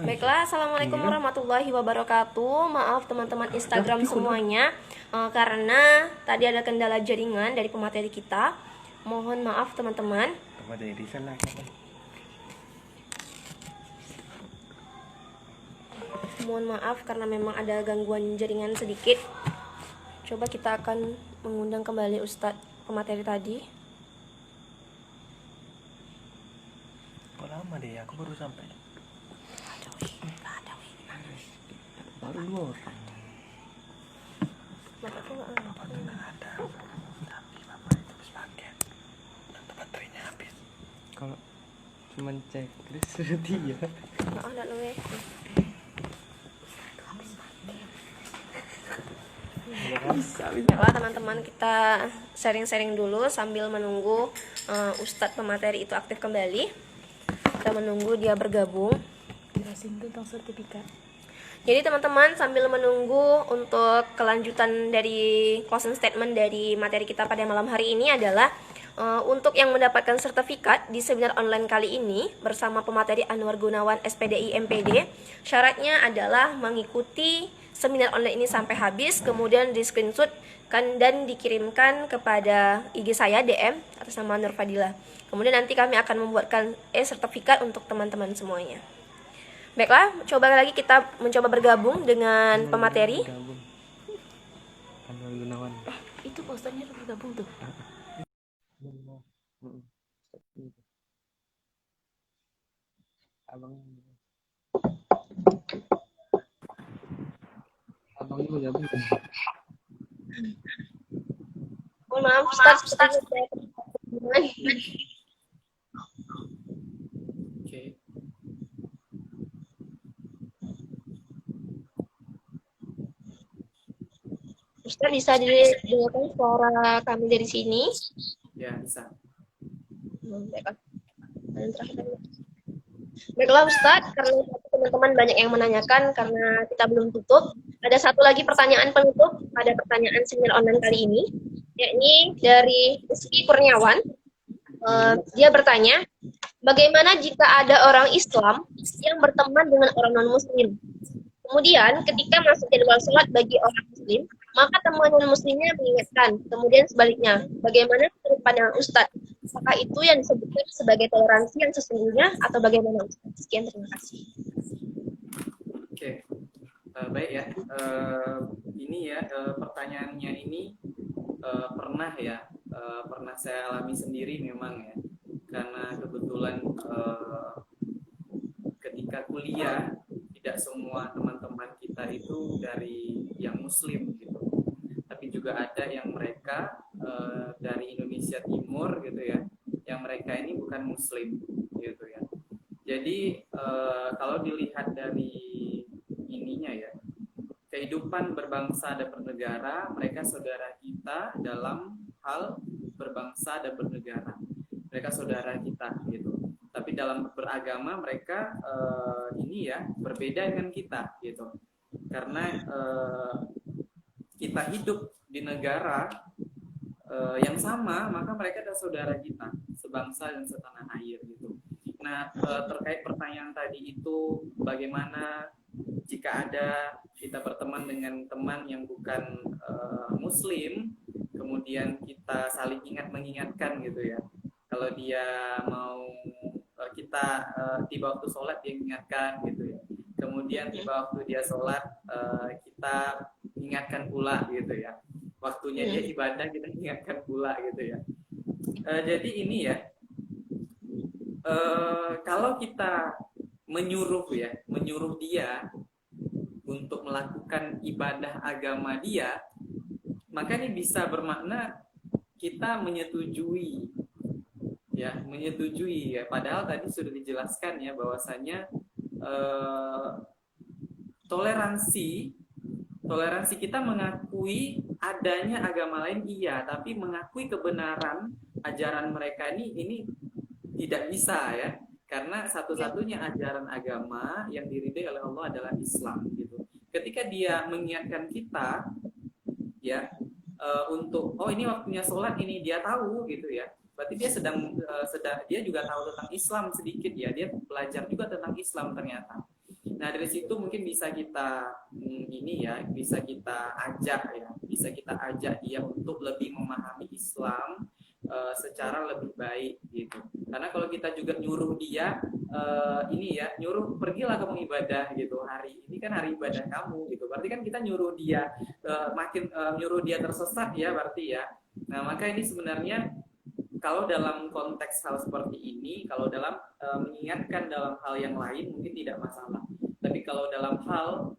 Baiklah, assalamualaikum warahmatullahi wabarakatuh. Maaf teman-teman Instagram semuanya, karena tadi ada kendala jaringan dari pemateri kita. Mohon maaf teman-teman. Mohon maaf karena memang ada gangguan jaringan sedikit. Coba kita akan mengundang kembali Ustadz pemateri tadi. Kok lama deh, aku baru sampai. Baru 2 orang. Bapakku nggak ada. Bapak tuh nggak ada. Tapi bapak itu habis paket. Dan baterainya habis. Kalau cuma cek terus dia. Nggak ada loh ya. Baiklah teman-teman, kita sharing-sharing dulu sambil menunggu Ustadz pemateri itu aktif kembali. Kita menunggu dia bergabung. Jelasin tentang sertifikat. Jadi teman-teman, sambil menunggu untuk kelanjutan dari closing statement dari materi kita pada malam hari ini adalah untuk yang mendapatkan sertifikat di seminar online kali ini bersama pemateri Anwar Gunawan SPDI MPD, syaratnya adalah mengikuti seminar online ini sampai habis, kemudian di screenshot dan dikirimkan kepada IG saya DM atas nama Nur Fadila. Kemudian nanti kami akan membuatkan sertifikat untuk teman-teman semuanya. Baiklah, coba lagi kita mencoba bergabung dengan pemateri. Anwar Gunawan. Itu posternya udah bergabung tuh. Abangnya mau gabung. Mohon maaf, Ustaz. Oke. Ustaz, bisa didengarkan suara kami dari sini? Ya, bisa. Baiklah Ustaz, karena teman-teman banyak yang menanyakan karena kita belum tutup. Ada satu lagi pertanyaan penutup pada pertanyaan seminar online kali ini, yakni dari Rizky Kurniawan. Dia bertanya, bagaimana jika ada orang Islam yang berteman dengan orang non-Muslim? Kemudian ketika masuk jadwal sholat bagi orang Muslim, maka teman non-Muslimnya mengingatkan. Kemudian sebaliknya, bagaimana sudut pandang Ustadz? Apakah itu yang disebutkan sebagai toleransi yang sesungguhnya atau bagaimana Ustadz? Sekian, terima kasih. Oke, baik ya. Ini ya pertanyaannya ini pernah saya alami sendiri memang ya, karena kebetulan ketika kuliah tidak semua teman-teman kita itu dari yang Muslim gitu, tapi juga ada yang mereka dari Indonesia Timur gitu ya, yang mereka ini bukan Muslim gitu ya. Jadi kalau dilihat dari ininya ya, kehidupan berbangsa dan bernegara, mereka saudara kita dalam hal berbangsa dan bernegara. Mereka saudara kita gitu. Tapi dalam beragama mereka ini ya berbeda dengan kita gitu. Karena kita hidup di negara yang sama, maka mereka adalah saudara kita, sebangsa dan setanah air gitu. Nah, terkait pertanyaan tadi itu, bagaimana jika ada kita berteman dengan teman yang bukan Muslim, kemudian kita saling mengingatkan gitu ya. Kalau dia mau kita tiba waktu sholat dia mengingatkan gitu ya. Kemudian tiba waktu dia sholat kita ingatkan pula gitu ya. Waktunya dia ibadah kita ingatkan pula gitu ya. Jadi ini ya. Kalau kita menyuruh dia untuk melakukan ibadah agama dia, maka ini bisa bermakna kita menyetujui ya. Padahal tadi sudah dijelaskan ya bahwasanya toleransi kita mengakui adanya agama lain iya, tapi mengakui kebenaran ajaran mereka ini tidak bisa ya, karena satu-satunya ajaran agama yang diridhai oleh Allah adalah Islam gitu. Ketika dia mengingatkan kita ya untuk ini waktunya sholat, ini dia tahu gitu ya, berarti dia dia juga tahu tentang Islam sedikit ya, dia belajar juga tentang Islam ternyata. Nah dari situ mungkin bisa kita bisa kita ajak dia untuk lebih memahami Islam secara lebih baik gitu. Karena kalau kita juga nyuruh dia nyuruh pergilah kamu ibadah gitu, hari ini kan hari ibadah kamu gitu, berarti kan kita nyuruh dia nyuruh dia tersesat ya berarti ya. Nah maka ini sebenarnya kalau dalam konteks hal seperti ini, kalau dalam mengingatkan dalam hal yang lain mungkin tidak masalah. Tapi kalau dalam hal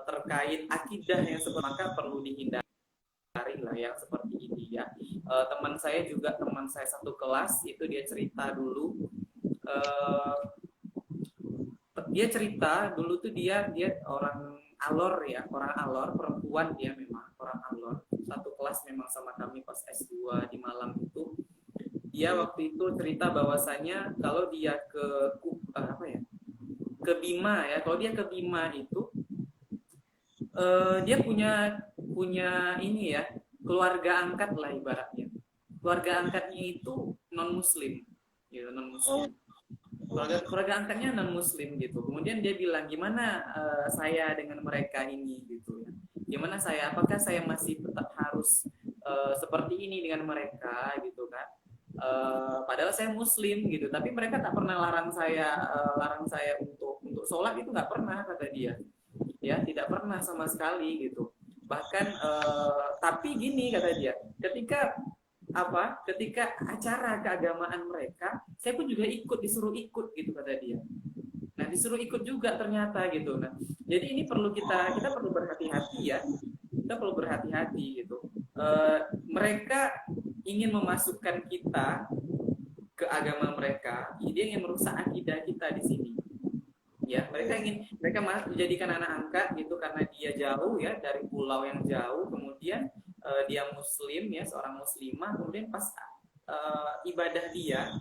terkait akidah yang seperti maka perlu dihindari lah yang seperti ini ya. Teman saya satu kelas itu dia cerita dulu. Dia cerita dulu tuh dia orang alor ya, orang alor, perempuan dia memang orang alor. Satu kelas memang sama kami pas S2 di Malang itu. Dia waktu itu cerita bahwasanya kalau dia ke Bima ya, kalau dia ke Bima itu dia punya ini ya, keluarga angkat lah ibaratnya. Keluarga angkatnya itu non muslim gitu, non muslim. Keluarga angkatnya non muslim gitu. Kemudian dia bilang gimana saya dengan mereka ini gitu ya. Gimana apakah saya masih tetap harus seperti ini dengan mereka gitu kan. Padahal saya muslim gitu, tapi mereka tak pernah larang saya untuk sholat, itu nggak pernah kata dia. Ya, tidak pernah sama sekali gitu. Bahkan tapi gini kata dia, ketika acara keagamaan mereka, saya pun juga disuruh ikut gitu kata dia. Nah, disuruh ikut juga ternyata gitu. Nah, jadi ini perlu kita perlu berhati-hati ya. Kita perlu berhati-hati gitu. Mereka ingin memasukkan kita ke agama mereka, dia ingin merusak akidah kita di sini. Ya, mereka menjadikan anak angkat gitu karena dia jauh ya dari pulau yang jauh, kemudian dia muslim ya, seorang muslimah, kemudian pas ibadah dia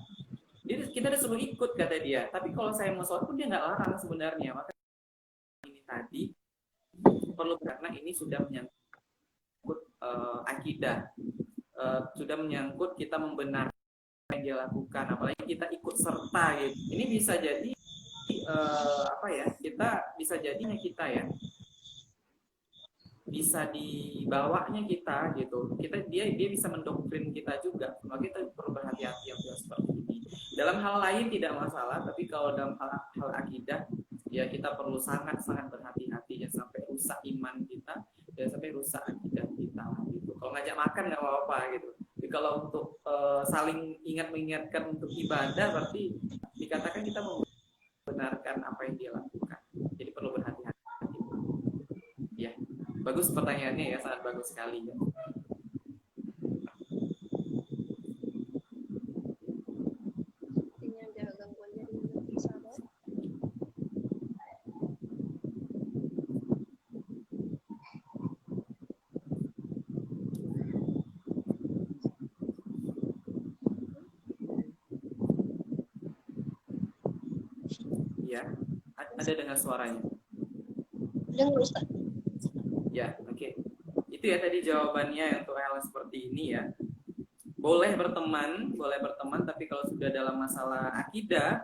kita disuruh ikut kata dia. Tapi kalau saya mau sholat pun dia nggak larang sebenarnya. Maka ini tadi perlu, karena ini sudah menyangkut akidah, sudah menyangkut kita membenarkan yang dia lakukan, apalagi kita ikut serta gitu. Ini bisa jadi kita ya bisa dibawanya kita gitu. Dia bisa mendoktrin kita juga. Maka kita perlu berhati-hati yang seperti ini. Dalam hal lain tidak masalah, tapi kalau dalam hal akidah ya kita perlu sangat-sangat berhati-hati, jangan sampai rusak iman kita, jangan sampai rusak akidah kita gitu. Kalau ngajak makan nggak apa-apa gitu. Tapi kalau untuk saling mengingatkan untuk ibadah, berarti dikatakan kita membenarkan apa yang dia lakukan. Jadi perlu berhati-hati. Ya, bagus pertanyaannya ya, sangat bagus sekali ya. Ya, ada dengar suaranya? Dengar Ustaz. Ya, oke. Itu ya tadi jawabannya untuk hal seperti ini ya. Boleh berteman, tapi kalau sudah dalam masalah akidah,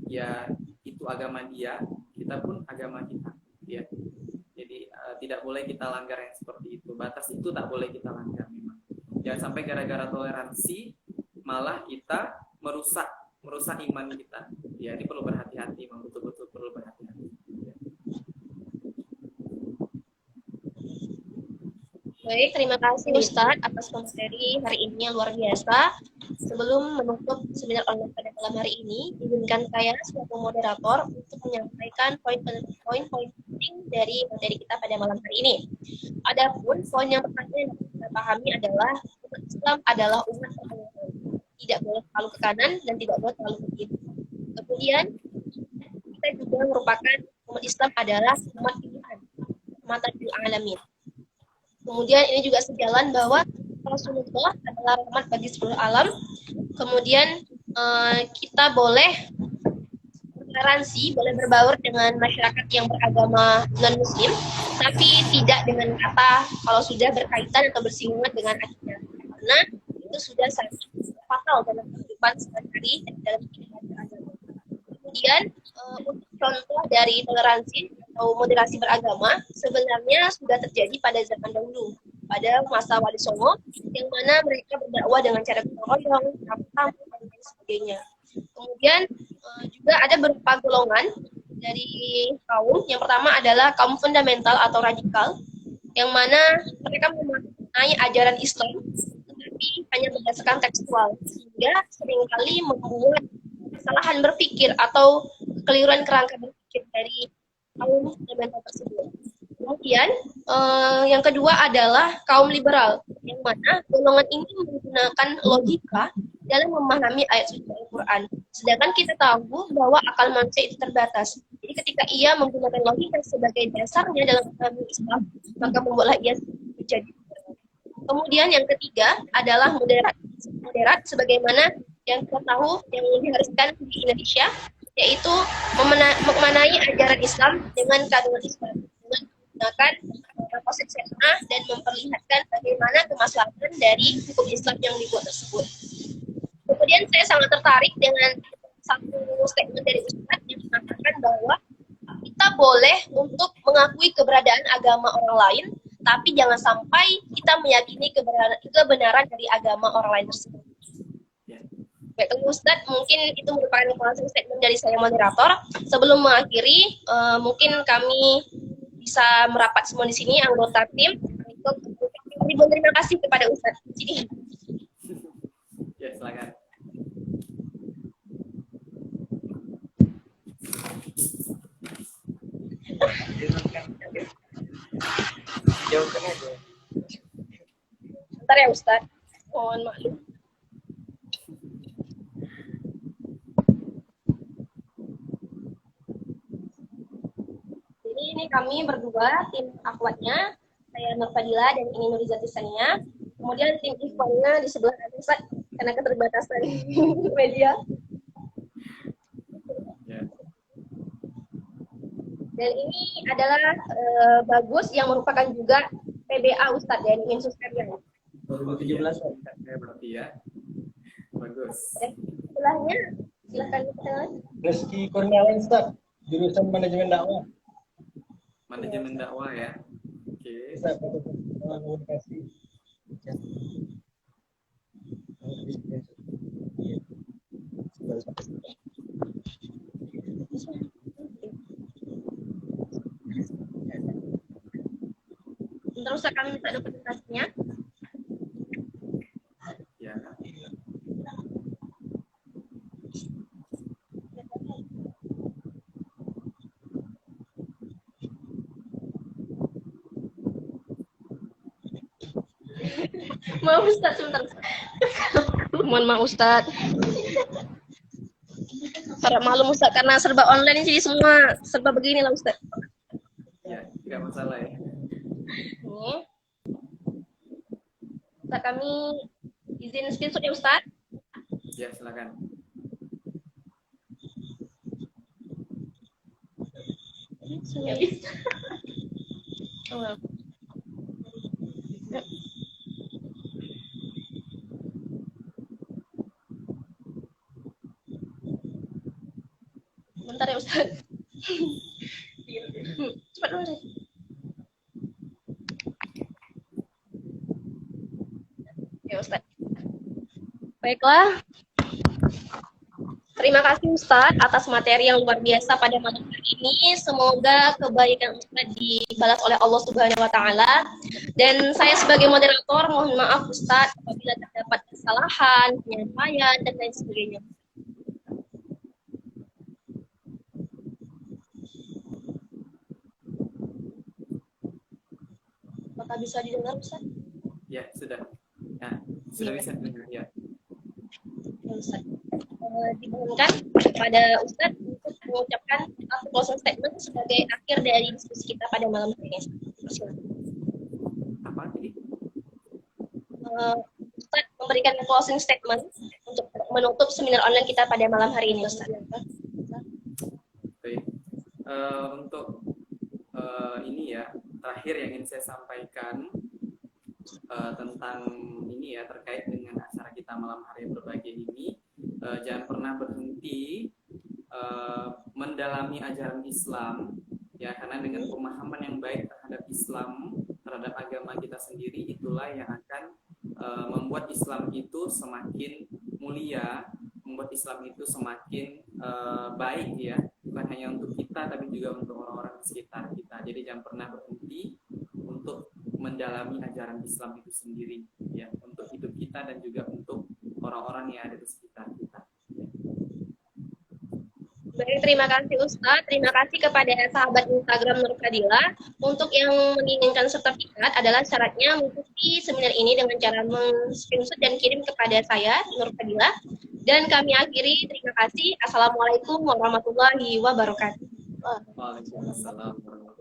ya itu agama dia, kita pun agama kita, ya. Jadi tidak boleh kita langgar yang seperti itu. Batas itu tak boleh kita langgar memang. Jangan sampai gara-gara toleransi malah kita merusak iman kita. Ya, ini perlu berhati-hati, memang betul-betul perlu berhati-hati. Ya. Baik, terima kasih Ustadz atas materi hari ini yang luar biasa. Sebelum menutup seminar online pada malam hari ini, izinkan saya sebagai moderator untuk menyampaikan poin-poin penting dari materi kita pada malam hari ini. Adapun poin yang pertama yang kita pahami adalah umat Islam adalah umat pertengahan, tidak boleh terlalu ke kanan dan tidak boleh terlalu ke kiri. Kemudian kita juga merupakan umat Islam adalah umat pilihan, rahmatan lil alamin. Kemudian ini juga sejalan bahwa Rasulullah adalah rahmat bagi seluruh alam. Kemudian kita boleh toleransi, boleh berbaur dengan masyarakat yang beragama non-muslim, tapi tidak dengan kata kalau sudah berkaitan atau bersinggungan dengan akidah. Karena itu sudah sangat fatal dalam kehidupan sehari-hari dan dalam kehidupan beragama. Kemudian untuk contoh dari toleransi atau moderasi beragama sebenarnya sudah terjadi pada zaman dahulu, pada masa Wali Songo, yang mana mereka berdakwah dengan cara gotong royong, tamu, dan lain sebagainya. Kemudian juga ada beberapa golongan dari kaum. Yang pertama adalah kaum fundamental atau radikal, yang mana mereka memaknai ajaran Islam tetapi hanya berdasarkan tekstual, sehingga seringkali membuat kesalahan berpikir atau kekeliruan kerangka berpikir dari kaum fundamental tersebut. Kemudian yang kedua adalah kaum liberal, yang mana golongan ini menggunakan logika dalam memahami ayat suci Al-Quran. Sedangkan kita tahu bahwa akal manusia itu terbatas. Jadi ketika ia menggunakan logika sebagai dasarnya dalam memahami Islam, maka membuatlah ia menjadi liberal. Kemudian yang ketiga adalah moderat. Moderat sebagaimana yang kita tahu yang diharuskan di Indonesia, yaitu memaknai ajaran Islam dengan kandungan Islam, dengan menggunakan konsep syariah dan memperlihatkan bagaimana kemaslahatan dari hukum Islam yang dibuat tersebut. Kemudian saya sangat tertarik dengan satu statement dari Ustadz yang mengatakan bahwa kita boleh untuk mengakui keberadaan agama orang lain, tapi jangan sampai kita meyakini kebenaran dari agama orang lain tersebut. Baik, Ustadz, mungkin itu merupakan closing statement dari saya moderator. Sebelum mengakhiri, mungkin kami bisa merapat semua di sini, anggota tim, untuk terima kasih kepada Ustadz. Jadi, Ya, silakan. Jauhkan aja. bentar ya Ustadz, mohon maklum. Jadi ini kami berdua, tim akhwatnya, saya Nur Fadila dan ini Nurizati Sania. Kemudian tim ikhwannya di sebelah kanan Ustadz, karena keterbatasan media. Ya. Dan ini adalah Bagus yang merupakan juga PBA Ustadz dari Insus Karya. 2017 Ya, berarti ya. Bagus. Sebelahnya, silahkan kita. Reski Kurniawan Ustaz, jurusan manajemen dakwah. Manajemen dakwah ya. Oke. Ustaz, komunikasi. Terus kami minta dokumentasinya. Ya. Maaf Ustaz, sebentar. Mohon maaf Ustaz. Harap maklum Ustaz, karena serba online jadi semua serba begini lah Ustaz. Ya, tidak masalah ya. Ini. Ustaz, kami izin screenshot ya Ustaz. Ya, silakan. Sudah bisa. Oh. Bentar ya Ustaz. Cepat dulu deh. Ya Ustaz. Baiklah. Terima kasih Ustaz atas materi yang luar biasa pada malam hari ini. Semoga kebaikan Ustaz dibalas oleh Allah Subhanahu wa taala. Dan saya sebagai moderator mohon maaf Ustaz apabila terdapat kesalahan, penyampaian dan lain sebagainya. Apakah bisa didengar Ustaz? Ya, sudah. Nah, sudah bisa dengar ya. Ya, Ustaz. Dimohonkan kepada Ustaz untuk mengucapkan closing statement sebagai akhir dari diskusi kita pada malam hari ini. Silakan. Apa tadi? Ustaz memberikan closing statement untuk menutup seminar online kita pada malam hari ini, Ustaz. Baik. Untuk ini ya, terakhir yang ingin saya sampaikan tentang ini ya, terkait dengan acara kita malam hari berbahagia ini, jangan pernah berhenti mendalami ajaran Islam, ya, karena dengan pemahaman yang baik terhadap Islam, terhadap agama kita sendiri, itulah yang akan membuat Islam itu semakin mulia, membuat Islam itu semakin baik, ya, bukan hanya untuk kita tapi juga untuk orang-orang di sekitar kita. Jadi jangan pernah berhenti untuk mendalami ajaran Islam itu sendiri, ya, untuk hidup kita dan juga untuk orang-orang yang ada di sekitar kita. Baik, terima kasih Ustadz. Terima kasih kepada sahabat Instagram Nur Fadila. Untuk yang menginginkan sertifikat adalah syaratnya mengikuti seminar ini dengan cara men-screenshot dan kirim kepada saya, Nur Fadila. Dan kami akhiri, terima kasih. Assalamualaikum warahmatullahi wabarakatuh. Waalaikumsalam warahmatullahi wabarakatuh.